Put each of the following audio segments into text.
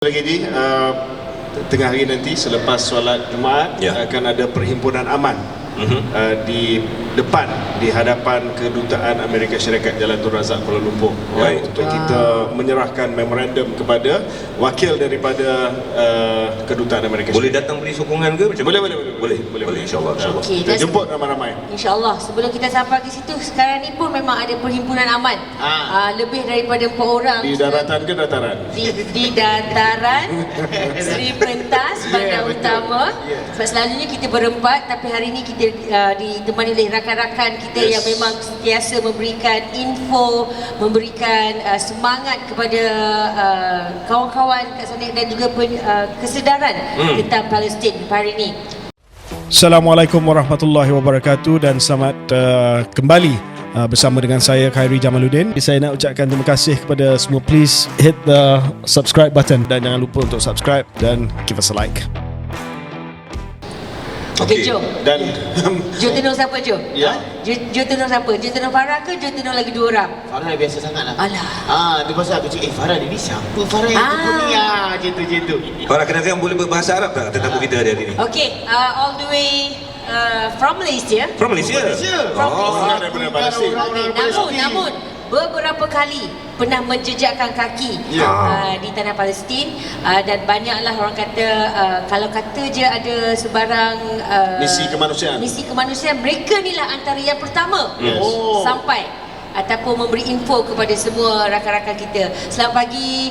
Lagi di tengah hari nanti selepas solat Jumaat akan ada perhimpunan aman di depan di hadapan kedutaan Amerika Syarikat Jalan Tun Razak Kuala Lumpur untuk kita menyerahkan memorandum kepada wakil daripada kedutaan Amerika Syarikat. Boleh datang beri sokongan ke macam boleh insyaallah Okay, kita jemput ramai-ramai. InsyaAllah sebelum kita sampai ke situ, sekarang ni pun memang ada perhimpunan aman. Lebih daripada 4 orang. Di daratan ke dataran? Di dataran Seri Pentas Bandar Utama. Sebab selalunya kita berempat, tapi hari ini kita ditemani oleh rakan-rakan kita yang memang sentiasa memberikan info, memberikan semangat kepada kawan-kawan kat sana dan juga kesedaran tentang Palestin hari ini. Assalamualaikum warahmatullahi wabarakatuh dan selamat kembali bersama dengan saya Khairi Jamaluddin. Saya nak ucapkan terima kasih kepada semua. Please hit the subscribe button dan jangan lupa untuk subscribe dan give us a like. Okey, jom. Dan Jom tenung siapa, jom? Ya. Jom tenung siapa? Jom tenung Farah ke jom tenung lagi 2 orang? Farah biasa sangat lah. Alah. Dia pasal aku cakap, Farah ni siapa? Farah yang tu ni macam tu. Farah kadang-kadang boleh berbahasa Arab tak tetamu kita hari ni? Okey, all the way from Malaysia. From Malaysia? From Malaysia. daripada Palestin. Okey, namun beberapa kali pernah menjejakkan kaki di tanah Palestin dan banyaklah orang kata kalau kata je ada sebarang misi kemanusiaan, mereka ni lah antara yang pertama sampai ataupun memberi info kepada semua rakan-rakan kita. Selamat pagi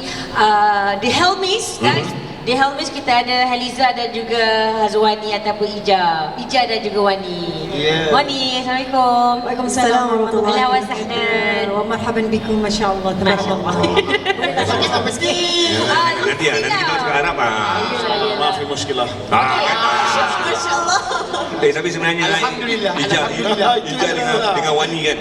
The Helmis, guys. Di Helmis kita ada Haliza dan juga Hazwani ataupun Ija dan juga Wani. Wani, Assalamualaikum. Waalaikumsalam warahmatullahi Ahlan wa sahlan. wa marhaban bikum, masya-Allah, tabarakallah. Nanti kita masuk Arab Maaf ya muskilah. Masya-Allah. Tapi sebenarnya Alhamdulillah. Ija dengan Wani kan,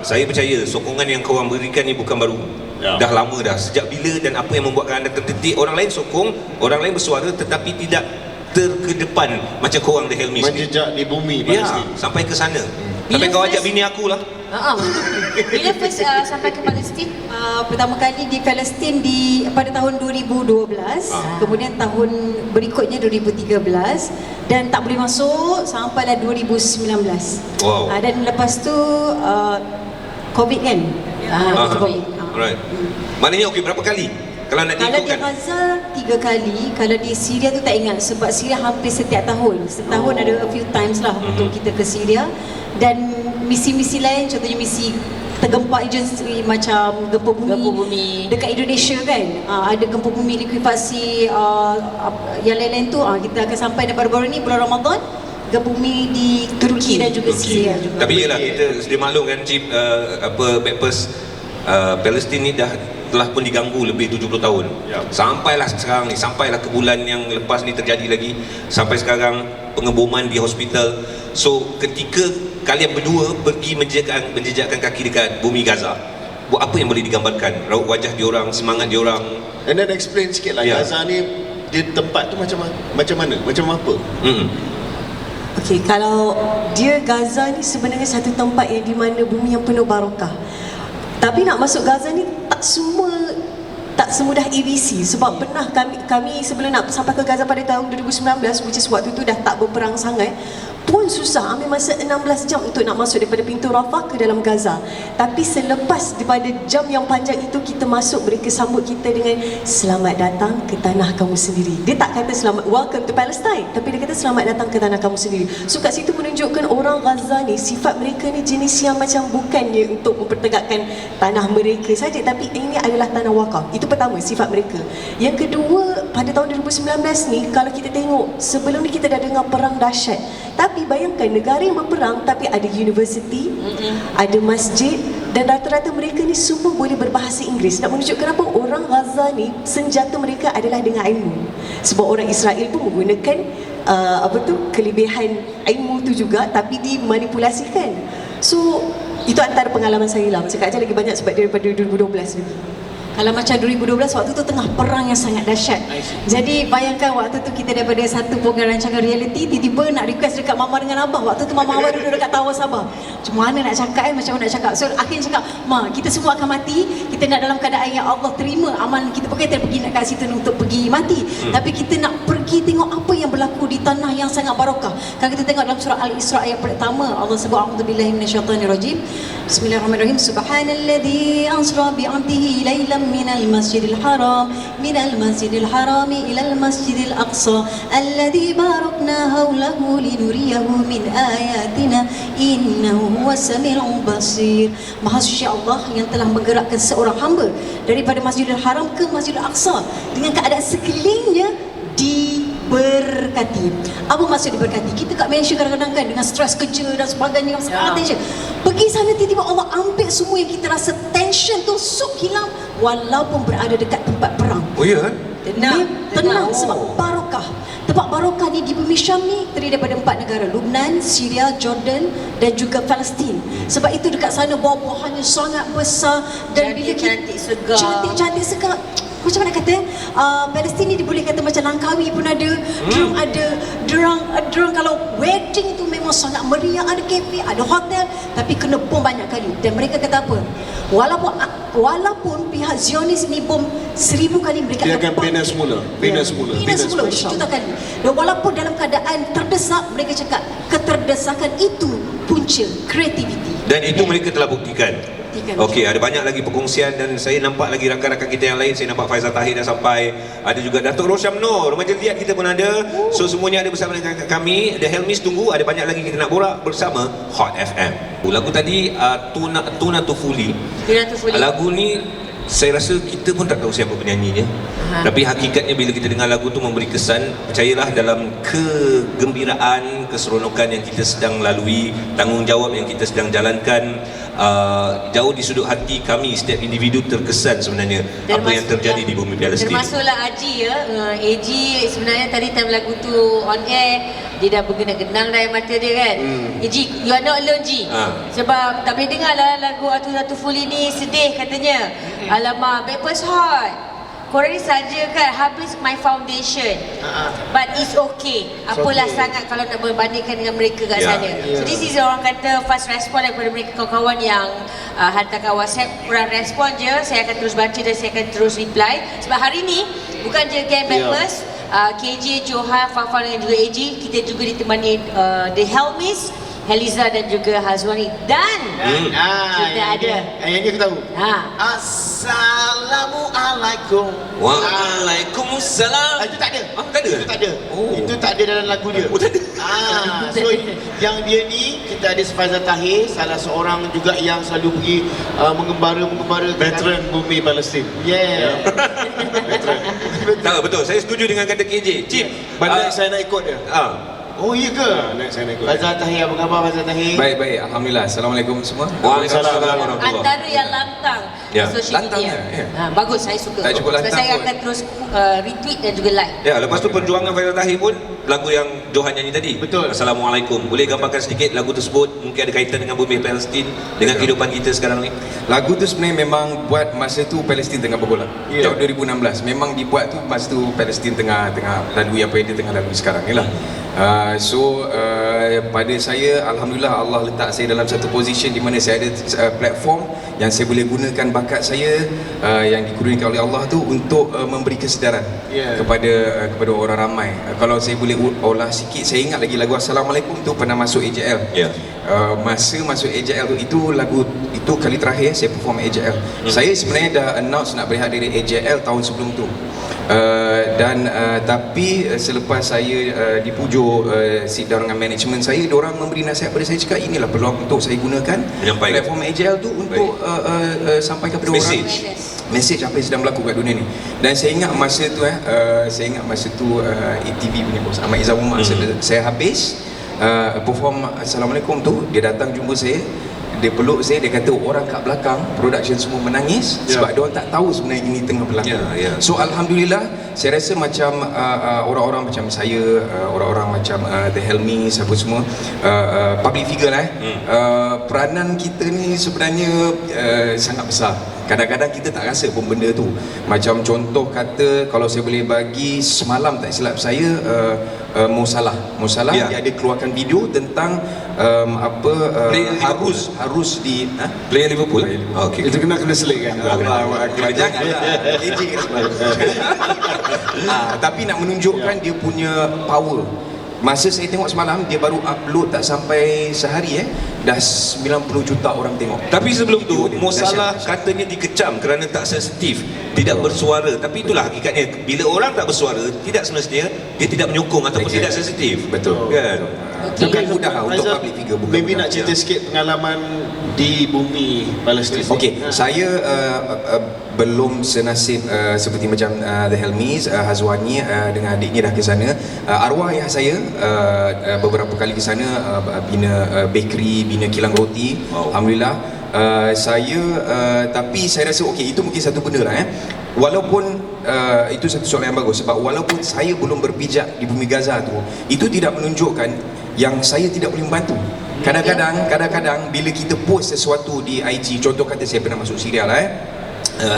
saya percaya sokongan yang korang berikan ni bukan baru. Dah lama dah. Sejak bila dan apa yang membuatkan anda terdetik? Orang lain sokong, orang lain bersuara tetapi tidak terkedepan macam korang The Helmis ni. Menjejak di bumi Palestin. Sampai ke sana. Sampai kau ajak bini aku lah. Bila first sampai ke Palestin? Pertama kali di Palestin pada tahun 2012, kemudian tahun berikutnya 2013 dan tak boleh masuk sampailah 2019. Wow. Dan lepas tu COVID kan? COVID. Right. Maknanya okey, berapa kali? Kalau nak Kalau di diikutkan Gaza 3 kali, kalau di Syria tu tak ingat sebab Syria hampir setiap tahun. Setahun ada a few times lah untuk kita ke Syria. Dan misi-misi lain, contohnya misi tergempak agency macam gempa bumi dekat Indonesia kan, ada gempa bumi likuifasi yang lain-lain tu, kita akan sampai dan baru-baru ni bulan Ramadan gempa bumi di Turki dan juga Syria juga. Tapi yelah, kita sedia maklum kan Cip, backpast Palestin ni telah pun diganggu lebih 70 tahun. Sampailah sekarang ni, sampailah ke bulan yang lepas ni terjadi lagi, sampai sekarang pengeboman di hospital. So ketika kalian berdua pergi menjejakkan kaki dekat bumi Gaza, buat apa yang boleh digambarkan? Raut wajah diorang, semangat diorang. And then explain sikit lah Gaza ni di tempat tu macam mana? Macam apa? Okey, kalau dia Gaza ni sebenarnya satu tempat yang di mana bumi yang penuh barakah. Tapi nak masuk Gaza ni tak semudah ABC sebab pernah kami sebelum nak sampai ke Gaza pada tahun 2019, which is waktu tu dah tak berperang sangat, pun susah, ambil masa 16 jam untuk nak masuk daripada pintu Rafah ke dalam Gaza. Tapi selepas daripada jam yang panjang itu kita masuk, mereka sambut kita dengan selamat datang ke tanah kamu sendiri. Dia tak kata selamat welcome to Palestine, tapi dia kata selamat datang ke tanah kamu sendiri. So kat situ menunjukkan orang Gaza ni, sifat mereka ni jenis yang macam bukannya untuk mempertegakkan tanah mereka saja, tapi ini adalah tanah wakaf. Itu pertama, sifat mereka. Yang kedua, pada tahun 2019 ni, kalau kita tengok, sebelum ni kita dah dengar perang dahsyat. Tapi bayangkan negara yang berperang tapi ada universiti, ada masjid dan rata-rata mereka ni semua boleh berbahasa Inggeris. Nak menunjukkan apa? Orang Gaza ni senjata mereka adalah dengan ilmu. Sebab orang Israel pun menggunakan kelebihan ilmu tu juga tapi dimanipulasikan. So itu antara pengalaman saya lah. Macam Kak Ajar lagi banyak sebab daripada 2012 ni. Kalau macam 2012 waktu tu tengah perang yang sangat dahsyat. Jadi bayangkan waktu tu kita daripada satu program rancangan reality tiba-tiba nak request dekat mama dengan abah. Waktu tu mama abah duduk dekat Tower Sabah. Macam mana nak cakap macam mana nak cakap. So akhirnya cakap, "Ma, kita semua akan mati. Kita nak dalam keadaan yang Allah terima amalan kita. Bukan kita pergi nak kat situ untuk pergi mati. Tapi kita nak pergi tengok apa yang berlaku di tanah yang sangat barakah." Kalau kita tengok dalam surah Al-Isra ayat pertama, Allah sebut, "A'udzubillahi minasyaitanirrajim. Bismillahirrahmanirrahim. Subhanalladzi asra bi'abdihi lailan minal masjidil haram ilal masjidil aqsa alladzi barakna haulahu linuriyahu min ayatina innahu huwas samiul basir." Maha suci Allah yang telah menggerakkan seorang hamba daripada Masjidil Haram ke Masjidil Aqsa dengan keadaan sekelilingnya diberkati. Apa maksud diberkati? Kita kat Malaysia kadang-kadang kan dengan stres kerja dan sebagainya, sangat tension. Pergi sana tiba-tiba Allah ambil semua yang kita rasa tension tu hilang walaupun berada dekat tempat perang. Oh ya? Tenang sebab barakah. Tempat barakah ni di bumi Syam ni terdiri daripada 4 negara, Lebanon, Syria, Jordan dan juga Palestin. Sebab itu dekat sana buah-buahannya sangat besar dan Cantik segar. Cantik segar. Macam mana kata, Palestin ni boleh kata macam Langkawi pun ada. Dorang kalau wedding tu memang sangat meriah, ada kafe, ada hotel, tapi kena bom banyak kali. Dan mereka kata apa? Walaupun pihak Zionis ni bom 1000 kali, mereka dia akan bina semula. Bina semula juta kali. Dan walaupun dalam keadaan terdesak, mereka cakap keterdesakan itu punca kreativiti. Dan itu mereka telah buktikan. Okey, ada banyak lagi perkongsian dan saya nampak lagi rakan-rakan kita yang lain. Saya nampak Faizal Tahir dah sampai. Ada juga Datuk Rosyam Nur, remaja liat kita pun ada. So semuanya ada bersama dengan kami. The Helmis tunggu, ada banyak lagi kita nak borak bersama Hot FM. Lagu tadi Tuna Tufuli. Lagu ni saya rasa kita pun tak tahu siapa penyanyinya. Tapi hakikatnya bila kita dengar lagu tu memberi kesan. Percayalah dalam kegembiraan, keseronokan yang kita sedang lalui, tanggungjawab yang kita sedang jalankan, jauh di sudut hati kami setiap individu terkesan sebenarnya apa yang terjadi di bumi Palestin. Termasuklah Aji ya. AG sebenarnya tadi time lagu tu on air, dia dah bergenang-genang dah air mata dia kan. Ji, you are not alone Ji. Sebab tak boleh dengar lah lagu Atu Fuli ni, sedih katanya. Alamak, breakfast hot. Korang ni saja kan habis my foundation. But it's okay. Apalah sangat kalau nak berbandingkan dengan mereka kat sana. So this is orang kata fast respon daripada mereka kawan-kawan yang hantarkan WhatsApp. Kurang respon je, saya akan terus baca dan saya akan terus reply. Sebab hari ni bukan je game breakfast, KJ, Johan, Fafan dan juga AG, kita juga ditemani The Helmis, Heliza dan juga Hazwani dan kita ada yang ni aku tahu. Assalamualaikum. Waalaikumsalam. Itu tak ada. Tak ada? Itu tak ada. Itu tak ada dalam lagu dia. Tak ada. So yang dia ni, kita ada Faizal Tahir, salah seorang juga yang selalu pergi mengembara veteran bumi Palestin. Tak, betul. Saya setuju dengan kata KJ. Cip, Bandar saya nak ikut dia. Oh iya ke? Saya nak ikut. Faizal Tahir, apa khabar Faizal Tahir? Baik, Alhamdulillah. Assalamualaikum semua. Waalaikumsalam warahmatullahi. antara yang lantang di social lantang media. Bagus, saya suka. tak cukup lantang saya pun. akan terus retweet dan juga like. Ya, lepas tu perjuangan Faizal Tahir pun lagu yang Johan nyanyi tadi. Betul. Assalamualaikum. Boleh gambarkan sedikit lagu tersebut? Mungkin ada kaitan dengan bumi Palestin, dengan kehidupan kita sekarang ni. Lagu tu sebenarnya memang buat masa tu Palestin tengah bergolak. Tahun 2016 memang dibuat tu masa tu Palestin tengah lalui apa yang dia tengah lalui sekarang ni lah. Pada saya, Alhamdulillah Allah letak saya dalam satu position di mana saya ada platform yang saya boleh gunakan bakat saya yang dikurniakan oleh Allah tu untuk memberi kesedaran kepada orang ramai. Kalau saya boleh olah sikit, saya ingat lagi lagu Assalamualaikum tu pernah masuk AJL. Masa masuk AJL tu, itu lagu itu kali terakhir saya perform AJL. Saya sebenarnya dah announce nak berehat dari AJL tahun sebelum tu. Tapi selepas saya dipujuk sit down dengan management saya, diorang memberi nasihat pada saya, cakap inilah peluang untuk saya gunakan platform AJL tu untuk sampaikan kepada orang message apa yang sedang berlaku kat dunia ni. Dan saya ingat masa tu ATV punya bos Ahmad Izzah Umar, saya habis perform Assalamualaikum tu, dia datang jumpa saya, dia peluk saya, dia kata orang kat belakang production semua menangis sebab dia orang tak tahu sebenarnya ini tengah berlaku. So Alhamdulillah, saya rasa macam orang-orang macam saya, orang-orang macam The Helmis, apa semua public figure peranan kita ni sebenarnya sangat besar Kadang-kadang kita tak rasa pun benda tu. Macam contoh kata, kalau saya boleh bagi, semalam tak silap saya Mo Salah dia ada keluarkan video tentang harus di Player Liverpool. Okey. Itu kena selit kan. janganlah KJ kan semalam. Tapi nak menunjukkan dia punya power. Masa saya tengok semalam, dia baru upload tak sampai sehari dah 90 juta orang tengok. Tapi sebelum tu Mo Salah katanya dikecam kerana tak sensitif, tidak bersuara. Tapi itulah hakikatnya, bila orang tak bersuara, tidak semestinya dia tidak menyokong ataupun tidak sensitif. Betul. Kan? Bukan mudah untuk public figure. Maybe nak cerita sikit pengalaman di bumi Palestin. Okey, saya belum senasib seperti macam The Helmis, Hazwani dengan adiknya dah ke sana. Arwah ayah saya beberapa kali ke sana, bina bakery, bina kilang roti. Alhamdulillah. Tapi saya rasa okey, itu mungkin satu benda lah walaupun itu satu soalan yang bagus, sebab walaupun saya belum berpijak di bumi Gaza tu, itu tidak menunjukkan yang saya tidak boleh membantu. Kadang-kadang bila kita post sesuatu di IG, contoh kata saya pernah masuk Syria lah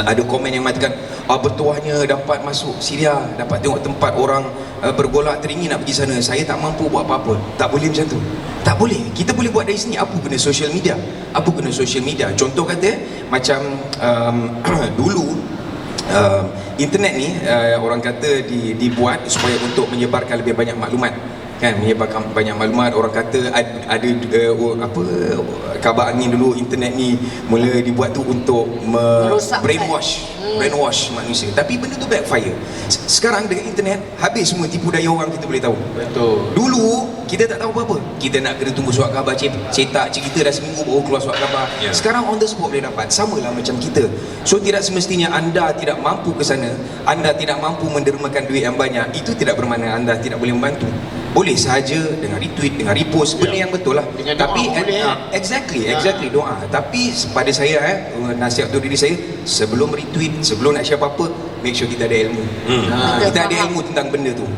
ada komen yang mengatakan bertuahnya dapat masuk Syria, dapat tengok tempat orang bergolak teringin nak pergi sana, saya tak mampu buat apa-apa. Tak boleh macam tu, tak boleh. Kita boleh buat dari sini. Apa guna social media? Contoh kata macam dulu internet ni orang kata dibuat supaya untuk menyebarkan lebih banyak maklumat kan, menyebarkan banyak maklumat. Orang kata ada kabar angin dulu, internet ni mula dibuat tu untuk brainwash manusia. Tapi benda tu backfire. Sekarang dengan internet habis semua tipu daya orang, kita boleh tahu. Betul. Dulu kita tak tahu apa-apa, kita nak kena tunggu surat khabar cetak, cerita dah seminggu baru keluar surat khabar. Sekarang on the spot boleh dapat. Samalah macam kita. So tidak semestinya anda tidak mampu ke sana, anda tidak mampu mendermakan duit yang banyak, itu tidak bermakna anda tidak boleh membantu. Boleh sahaja dengan retweet, dengan repost, benda yang betul lah. Dengan tapi doa exactly doa. Tapi pada saya nasihat untuk diri saya, sebelum retweet, sebelum nak share apa-apa, make sure kita ada ilmu. Kita ada ilmu tentang benda tu.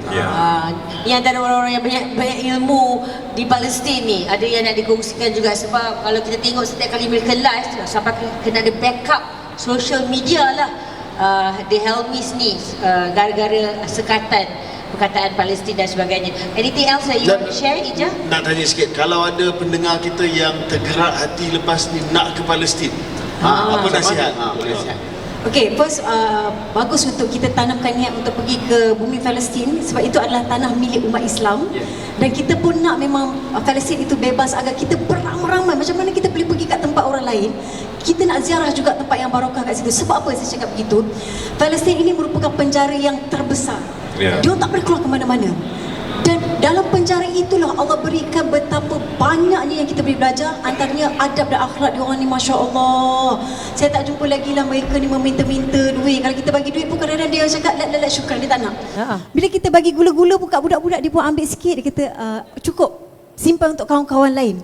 Yang antara orang-orang yang banyak ilmu di Palestin ni, ada yang nak dikongsikan juga, sebab kalau kita tengok setiap kali mereka live sampai kena ada backup social media lah. The Helmis ni gara-gara perkataan Palestin dan sebagainya. Anything else that you want to share, Ija? Nak tanya sikit, kalau ada pendengar kita yang tergerak hati lepas ni nak ke Palestin, apa nasihat? Okey, first bagus untuk kita tanamkan niat untuk pergi ke bumi Palestin, sebab itu adalah tanah milik umat Islam. Dan kita pun nak memang Palestin itu bebas agar kita beramai-ramai. Macam mana kita boleh pergi kat tempat orang lain, kita nak ziarah juga tempat yang barakah kat situ. Sebab apa saya cakap begitu? Palestin ini merupakan penjara yang terbesar. Dia tak boleh keluar ke mana-mana. Dan dalam penjara itulah Allah berikan betapa banyaknya yang kita boleh belajar. Antaranya adab dan akhlak diorang ni, Masya Allah. Saya tak jumpa lagi lah mereka ni meminta-minta duit. Kalau kita bagi duit pun kadang-kadang dia cakap la syukran, dia tak nak. Bila kita bagi gula-gula pun kat budak-budak, dia pun ambil sikit. Dia kata cukup, simpan untuk kawan-kawan lain.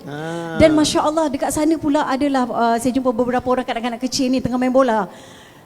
Dan Masya Allah, dekat sana pula adalah saya jumpa beberapa orang kanak-kanak kecil ni tengah main bola.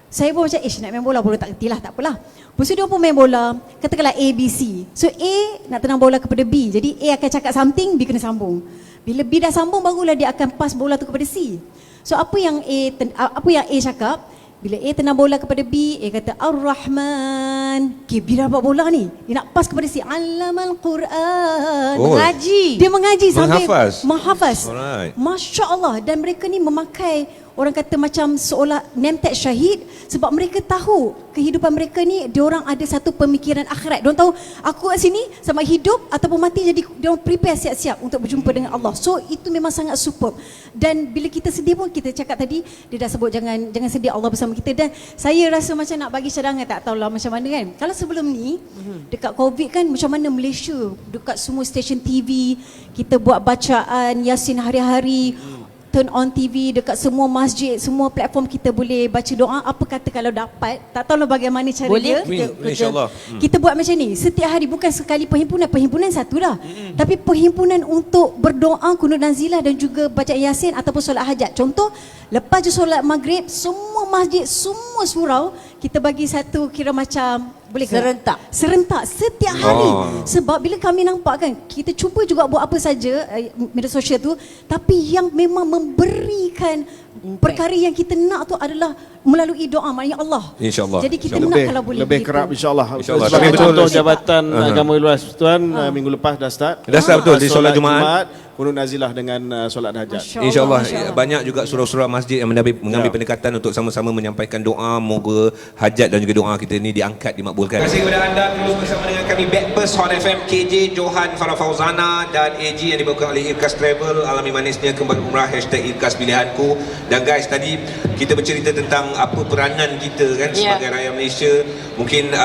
Saya pun macam, nak main bola, bola tak kerti lah, tak apalah. Lepas tu dia pun main bola, katakanlah A, B, C. So A nak tenang bola kepada B, jadi A akan cakap something, B kena sambung. Bila B dah sambung, barulah dia akan pass bola tu kepada C. So apa yang A cakap, bila A tenang bola kepada B, A kata Ar-Rahman. Okay, B dah dapat bola ni, dia nak pass kepada C, Allamal Quran. Mengaji. Dia mengaji sampai menghafaz. Masya Allah. Dan mereka ni memakai, orang kata macam seolah name tag syahid, sebab mereka tahu kehidupan mereka ni, diorang ada satu pemikiran akhirat. Diorang tahu aku kat sini sama hidup ataupun mati, jadi diorang prepare siap-siap untuk berjumpa dengan Allah. So itu memang sangat superb. Dan bila kita sedih pun, kita cakap tadi, dia dah sebut jangan sedih, Allah bersama kita. Dan saya rasa macam nak bagi cadangan, tak tahulah macam mana kan. Kalau sebelum ni dekat Covid kan, macam mana Malaysia dekat semua stesen TV kita buat bacaan Yasin hari-hari, turn on TV dekat semua masjid, semua platform kita boleh baca doa. Apa kata kalau dapat, tak tahulah bagaimana cara dia, InsyaAllah kita buat macam ni setiap hari, bukan sekali perhimpunan satu dah, tapi perhimpunan untuk berdoa, kunut nazilah dan juga baca Yasin ataupun solat hajat. Contoh, lepas je solat maghrib, semua masjid, semua surau kita bagi satu kira macam boleh serentak setiap hari. Sebab bila kami nampak kan, kita cuba juga buat apa saja media sosial tu, tapi yang memang memberikan perkara yang kita nak tu adalah melalui doa, maknanya Allah. InsyaAllah. Jadi kita nak kalau boleh lebih begitu. kerap insyaAllah. InsyaAllah. Sebagai Tapi betul, contoh Jabatan Agama Luas Tuan minggu lepas dah start. Dah start betul di solat Jumaat. Kunut nazilah dengan solat hajat. InsyaAllah banyak juga surau-surau masjid yang mengambil pendekatan untuk sama-sama menyampaikan doa, moga hajat dan juga doa kita ini diangkat, dimakbulkan. Terima kasih kepada anda terus bersama dengan kami Backpast Hot FM, KJ, Johan, Farah Fauzana dan AG yang dibawakan oleh Irkas Travel. Alami manisnya kembali umrah #Irkas Pilihanku. Dan guys, tadi kita bercerita tentang apa peranan kita kan sebagai rakyat Malaysia. Mungkin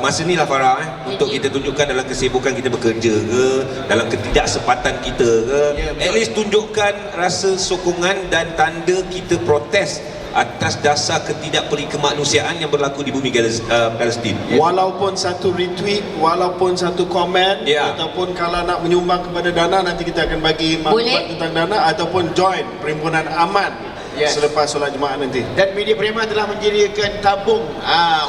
masa ni lah Farah untuk kita tunjukkan dalam kesibukan kita bekerja ke, dalam ketidaksempatan kita ke, at least tunjukkan rasa sokongan dan tanda kita protes atas dasar ketidakperikemanusiaan yang berlaku di bumi Palestin. Walaupun satu retweet, walaupun satu komen, ataupun kalau nak menyumbang kepada Dana, nanti kita akan bagi maklumat tentang Dana, ataupun join Perhimpunan Aman selepas solat Jumaat nanti. Dan media Prima telah menyediakan tabung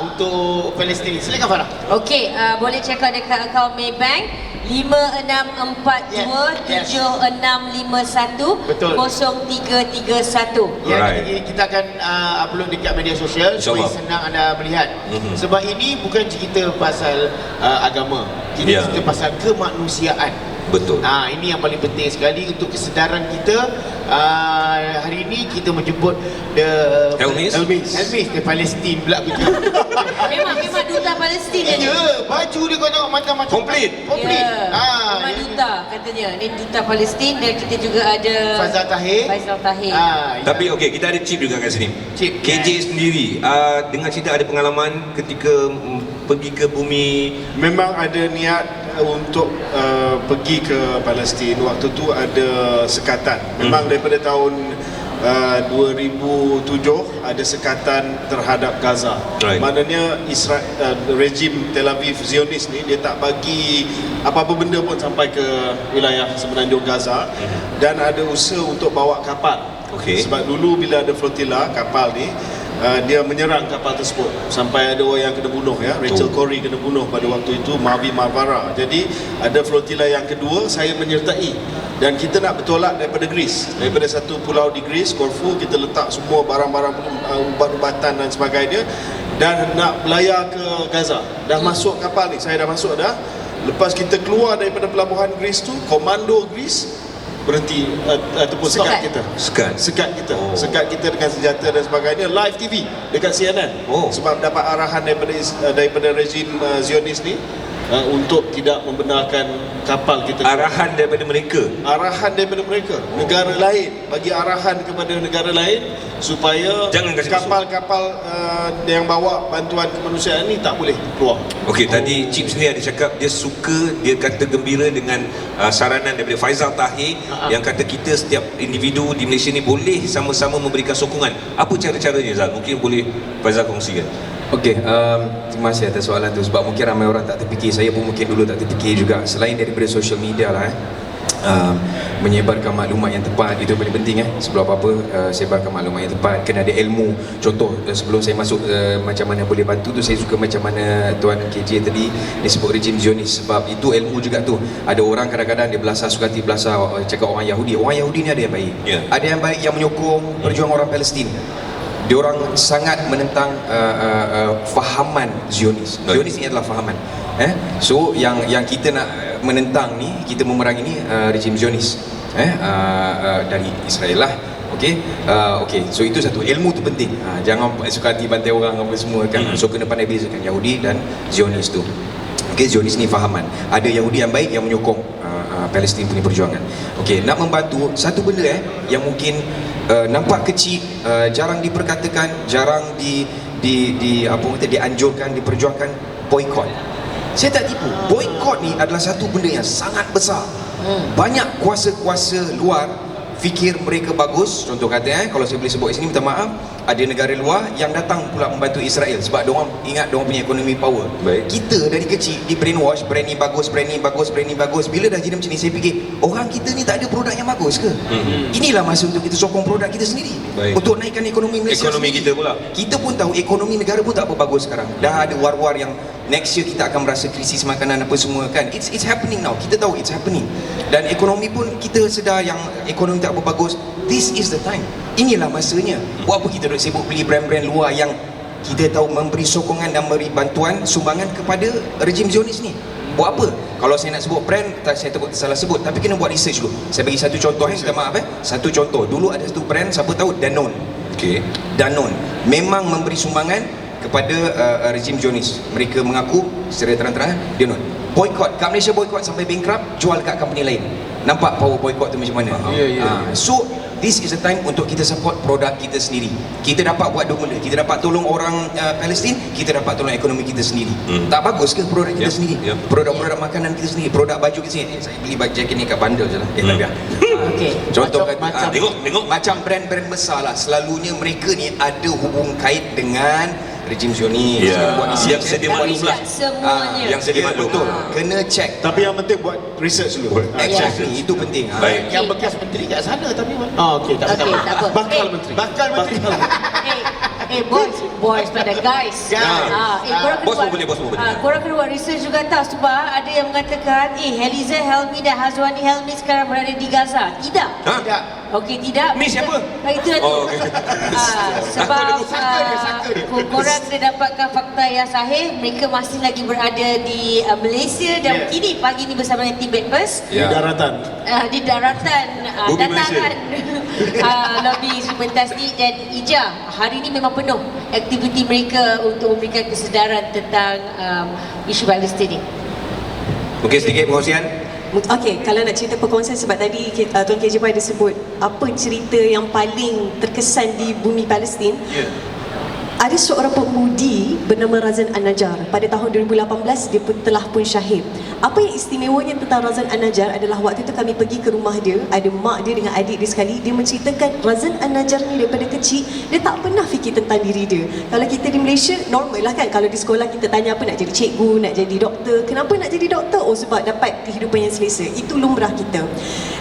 untuk Palestin. Silakan Farah. Okey, boleh check out dekat akaun Maybank 5642-7651-0331. Nanti kita akan upload dekat media sosial supaya senang anda melihat. Sebab ini bukan cerita pasal agama, ini cerita pasal kemanusiaan. Betul. Ini yang paling penting sekali untuk kesedaran kita. Hari ini kita menjemput Helmis dari Palestin pula kita. Memang duta Palestin dia. Ya, baju dia kau tengok macam-macam. Komplit. Memang duta katanya. Ni duta Palestin dan kita juga ada Faizal Tahir. Tapi okey, kita ada Chip juga kat sini. Chip KJ sendiri dengan cerita ada pengalaman ketika pergi ke bumi. Memang ada niat untuk pergi ke Palestin. Waktu tu ada sekatan. Memang daripada tahun 2007 ada sekatan terhadap Gaza. Maknanya rejim Tel Aviv Zionis ni dia tak bagi apa-apa benda pun sampai ke wilayah semenanjung Gaza. Dan ada usaha untuk bawa kapal. Sebab dulu bila ada flotilla kapal ni, dia menyerang kapal tersebut sampai ada orang yang kena bunuh Rachel Corrie kena bunuh pada waktu itu, Mavi Marvara. Jadi ada flotilla yang kedua, saya menyertai dan kita nak bertolak daripada Greece, daripada satu pulau di Greece, Corfu. Kita letak semua barang-barang ubat-ubatan dan sebagainya dan nak belayar ke Gaza. Dah masuk kapal ni, saya dah masuk dah. Lepas kita keluar daripada pelabuhan Greece tu, komando Greece berhenti ataupun sekat kita. Sekat kita dengan senjata dan sebagainya, live TV dekat CNN. Sebab dapat arahan daripada rejim Zionis ni untuk tidak membenarkan kapal kita. Arahan daripada mereka. Negara lain bagi arahan kepada negara lain supaya kapal-kapal yang bawa bantuan kemanusiaan ni tak boleh keluar. Okey, tadi Chip sendiri ada cakap dia kata gembira dengan saranan daripada Faizal Tahir yang kata kita setiap individu di Malaysia ni boleh sama-sama memberikan sokongan. Apa cara-caranya Zal? Mungkin boleh Faizal kongsikan. Okey, terima kasih atas soalan tu. Sebab mungkin ramai orang tak terfikir, saya pun mungkin dulu tak terfikir juga. Selain daripada social media lah menyebarkan maklumat yang tepat itu paling penting sebelum apa-apa. Sebarkan maklumat yang tepat, kena ada ilmu. Contoh sebelum saya masuk macam mana boleh bantu tu, saya suka macam mana Tuan KJ tadi disebut rejim Zionis. Sebab itu ilmu juga tu. Ada orang kadang-kadang dia belasah suka hati belasah cakap orang Yahudi ni ada yang baik, ada yang baik yang menyokong perjuangan orang Palestin. Diorang sangat menentang fahaman Zionis. Zionis ni adalah fahaman. So yang kita nak menentang ni, kita memerangi ni rejim Zionis dari Israel lah. Okey, so itu satu, ilmu tu penting. Jangan suka hati bantai orang apa semua kan. So kena pandai bezakan Yahudi dan Zionis tu. Okey, Zionis ni fahaman. Ada Yahudi yang baik yang menyokong Palestin punya perjuangan. Okey, nak membantu satu benda yang mungkin nampak kecil, jarang diperkatakan, jarang dianjurkan, diperjuangkan, boikot. Saya tak tipu. Boikot ni adalah satu benda yang sangat besar. Banyak kuasa-kuasa luar fikir mereka bagus. Contoh kata kalau saya boleh sebut di sini, minta maaf, ada negara luar yang datang pula membantu Israel sebab diorang ingat diorang punya ekonomi power. Kita dari kecil di brainwash, brand ni bagus. Bila dah jadi macam ni, saya fikir orang kita ni tak ada produk yang bagus ke? Inilah masa untuk kita sokong produk kita sendiri. Untuk naikkan ekonomi Malaysia sendiri. Kita pula. Kita pun tahu ekonomi negara pun tak apa bagus sekarang. Dah ada war-war yang next year kita akan merasa krisis makanan apa semua kan. It's happening now. Kita tahu it's happening. Dan ekonomi pun kita sedar yang ekonomi tak apa bagus. This is the time Inilah masanya. Buat apa kita duk sibuk beli brand-brand luar yang kita tahu memberi sokongan dan memberi bantuan sumbangan kepada rejim Zionis ni? Buat apa? Kalau saya nak sebut brand, saya takut salah sebut, tapi kena buat research dulu. Saya bagi satu contoh, minta maaf satu contoh. Dulu ada satu brand, siapa tahu, Danone. Okey. Danone memang memberi sumbangan kepada rejim Zionis. Mereka mengaku secara terang-terangan Danone boycott, kat Malaysia boycott sampai bankrupt, jual kat company lain. Nampak power boycott tu macam mana? So this is the time untuk kita support produk kita sendiri. Kita dapat buat dua benda. Kita dapat tolong orang Palestin, kita dapat tolong ekonomi kita sendiri. Tak bagus ke produk kita sendiri? Produk-produk makanan kita sendiri, produk baju kita sendiri. Saya beli jaket ni kat bandar je lah. Tak biar. Contoh tengok macam brand-brand besar lah, selalunya mereka ni ada hubung kait dengan rejim Zionis. Yang sedia maklum lah. Semuanya. Yang sedia maklum. Betul. Kena check. Tapi yang penting buat research dulu. Exactly, itu penting. Baik. Yang bekas menteri kat sana tapi okey, tak Okey, tak apa. Bakal menteri. Bakal menteri. Boys pada guys. Bos pun boleh. Korang kena buat research juga tau, sebab ada yang mengatakan Heliza Helmi dan Hazwani Helmi sekarang berada di Gaza. Tidak. Tidak. Okey, tidak. Mi siapa? Itu nanti. Sebab korang kena dapatkan fakta yang sahih. Mereka masih lagi berada di Malaysia dan kini pagi ni bersama dengan tim Backpast Di daratan. di daratan Bumi datangan lobby fantastik dan Ija. Hari ini memang penuh aktiviti mereka untuk memberikan kesedaran tentang isu Palestin ni. Mungkin sedikit perkongsian. Okey, kalau nak cerita perkongsian, sebab tadi Tuan KJ Pai ada sebut apa cerita yang paling terkesan di bumi Palestin. Ada seorang pemudi bernama Razan An-Najjar. Pada tahun 2018 dia telah pun syahid. Apa yang istimewanya tentang Razan An-Najjar adalah waktu itu kami pergi ke rumah dia, ada mak dia dengan adik dia sekali. Dia menceritakan Razan An-Najjar ni daripada kecil dia tak pernah fikir tentang diri dia. Kalau kita di Malaysia normal lah kan, kalau di sekolah kita tanya apa nak jadi cikgu, nak jadi doktor. Kenapa nak jadi doktor? Oh sebab dapat kehidupan yang selesa. Itu lumrah kita.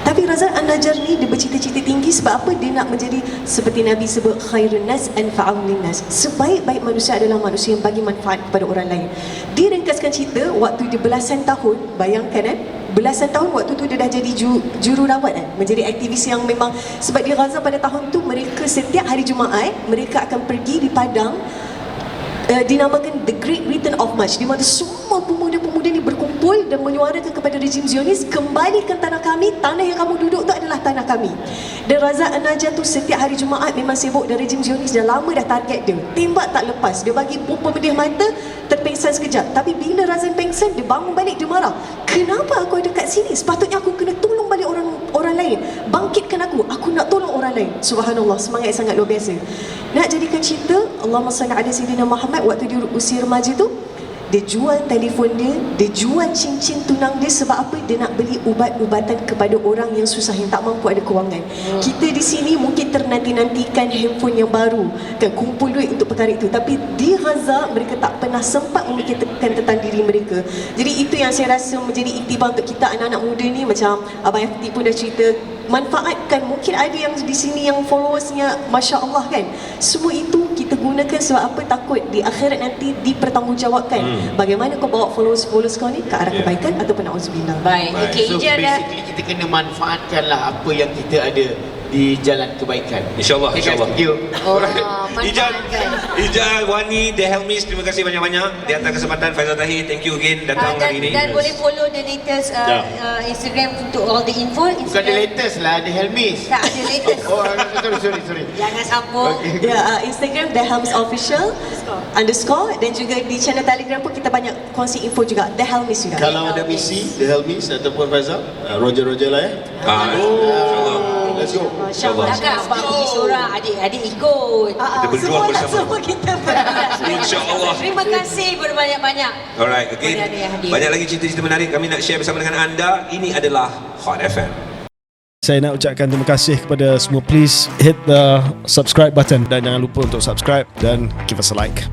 Tapi Razan An-Najjar ni dia bercita-cita tinggi sebab apa? Dia nak menjadi seperti Nabi sebut khairun nas anfa'un linnas. Sebaik-baik manusia adalah manusia yang bagi manfaat kepada orang lain. Dia ringkaskan cerita waktu dia belasan tahun, bayangkan belasan tahun waktu tu dia dah jadi jururawat menjadi aktivis yang memang, sebab di Gaza pada tahun tu mereka setiap hari Jumaat mereka akan pergi di padang dinamakan The Great Return of March, di mana semua pemuda-pemuda ni berkumpul dan menyuarakan kepada rejim Zionis, kembalikan tanah kami, tanah yang kamu duduk tu adalah tanah kami. Dan Razan An-Najjar tu setiap hari Jumaat memang sibuk, dan rejim Zionis dah lama dah target dia, tembak tak lepas, dia bagi pemedih mata, terpengsan sekejap. Tapi bila Razan pengsan, dia bangun balik, dia marah, kenapa aku ada kat sini? Sepatutnya aku kena tolong balik orang lain, bangkitkan aku nak tolong orang lain. Subhanallah, semangat sangat luar biasa. Nak jadikan cerita, Allahumma salli ala Sayyidina Muhammad, waktu dia usia remaja tu, dia jual telefon dia jual cincin tunang dia. Sebab apa? Dia nak beli ubat-ubatan kepada orang yang susah, yang tak mampu ada kewangan. Kita di sini mungkin ternanti-nantikan handphone yang baru, kan, kumpul duit untuk perkara itu. Tapi di Gaza mereka tak pernah sempat memikirkan tentang diri mereka. Jadi itu yang saya rasa menjadi iktibar untuk kita anak-anak muda ni. Macam Abang Yafti pun dah cerita, manfaatkan. Mungkin ada yang di sini yang followersnya Masya Allah kan. Semua itu kita gunakan sebab apa? Takut di akhirat nanti dipertanggungjawabkan. Bagaimana kau bawa followers kau ni ke arah kebaikan ataupun na'udzubillah. Baik. Okey, So Ija dah. basically kita kena manfaatkanlah apa yang kita ada di jalan kebaikan. InsyaAllah, insyaAllah. Thank you. Ija, Wani, The Helmis, terima kasih banyak-banyak di atas kesempatan. Faizal Tahir, thank you again datang hari ini. Dan boleh follow the latest Instagram untuk all the info. Bukan the latest lah, the Helmis. Tak ada latest. Oh, sorry. Jangan sambung. Ya, Instagram The Helms Official _, dan juga di channel Telegram pun kita banyak kongsi info juga, The Helmis juga. Kalau ada misi The Helmis ataupun Faizal, Roger lah ya. InsyaAllah. Let's go. InsyaAllah. Takkan abang pergi seorang, adik-adik ikut. Kita berjuang bersama. Semua kita berjuang. InsyaAllah. Terima kasih berbanyak-banyak. Alright, okay. Banyak lagi cerita-cerita menarik kami nak share bersama dengan anda. Ini adalah Hot FM. Saya nak ucapkan terima kasih kepada semua. Please hit the subscribe button dan jangan lupa untuk subscribe dan give us a like.